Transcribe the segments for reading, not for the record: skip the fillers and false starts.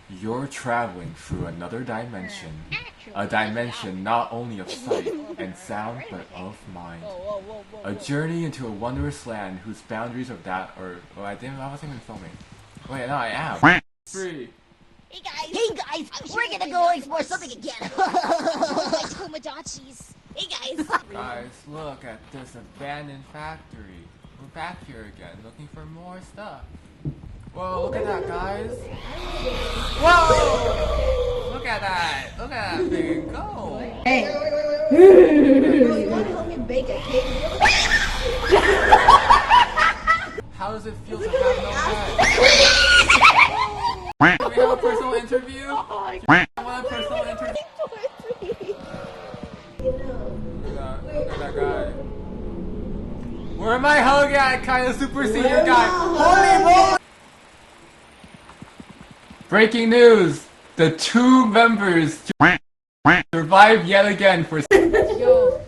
You're traveling through another dimension. A dimension not only of sight and sound, but of mind. A journey into a wondrous land whose boundaries of that are... Oh, I wasn't even filming. Wait, no, I am. 3. Hey guys, we're gonna go explore something again. My Tomodachi's. Hey guys. Guys, look at this abandoned factory. We're back here again, looking for more stuff. Whoa, look at that, guys. Whoa! Look at that. Look at that thing go. Hey. Bro, you wanna help me bake a cake? How does it feel to have no head? Can we have a personal interview? I want a personal interview. Look at that guy. Where am I hugging at? Kind of super senior guy. Holy moly! Breaking news! The 2 members survived yet again for. Yo,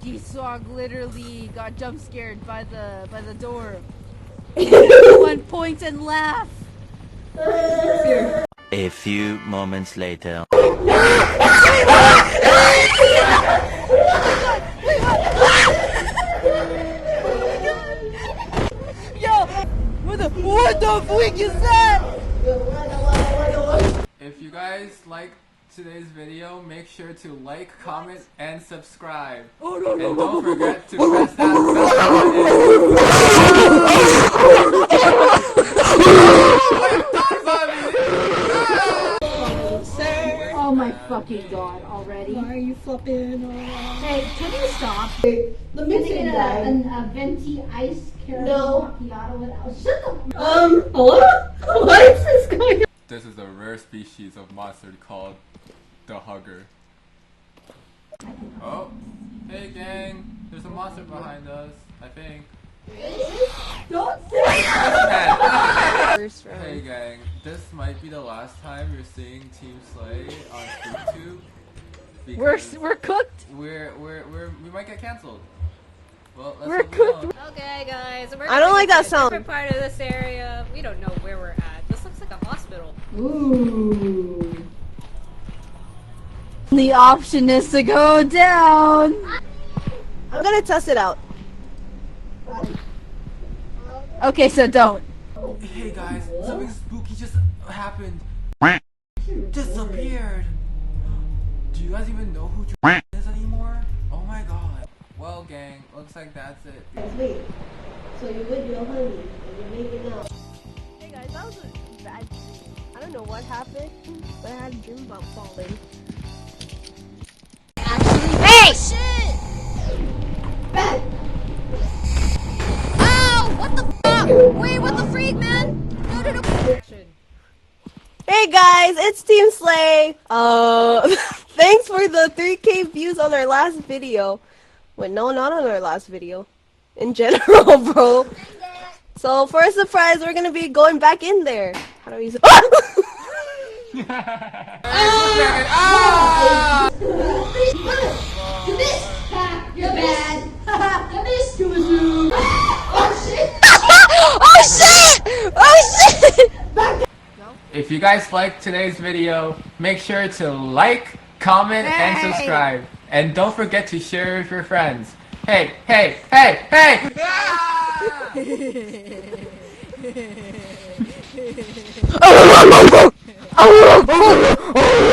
G-Swag literally got jump scared by the door. Everyone points and laugh. A few moments later. Yo, what the freak is that? If you guys like today's video, make sure to like, comment, and subscribe. Oh, no, no, And no, don't no, forget to press that bell. Oh my fucking god, already? Why are you flipping? Hey, can you stop? The mixing guy. A venti ice caramel macchiato without. Shut the. Hello? What is this going on? This is a rare species of monster called the Hugger. Oh, hey gang, there's a monster behind us, I think. Don't say First round. Hey gang, this might be the last time you're seeing Team Slay on YouTube. We're cooked. We might get cancelled. Well, let's We're hope we cooked. don't. Okay, guys. We're I don't like that a sound. different part of this area. We don't know where we're at. This looks like a hospital. Ooh. The option is to go down. I'm gonna test it out. Okay, so don't. Hey guys, something spooky just happened. Disappeared. Do you guys even know who is anymore? Oh my god. Well gang, looks like that's it. Wait, so you're with your honey and you're making out. Hey guys, that was a bad dream. I don't know what happened, but I had a dream about falling. Hey! Shit! Bad! Ow! What the fuck? Wait, what the freak, man? No. Hey guys, it's Team Slay. Thanks for the 3K views on our last video. Wait, no, not on our last video. In general, bro. So for a surprise, we're gonna be going back in there. How do we say? You missed! You're bad! You missed! Oh shit! Oh shit! Oh shit! If you guys liked today's video, make sure to like, comment, and subscribe. And don't forget to share with your friends. Hey! Oh,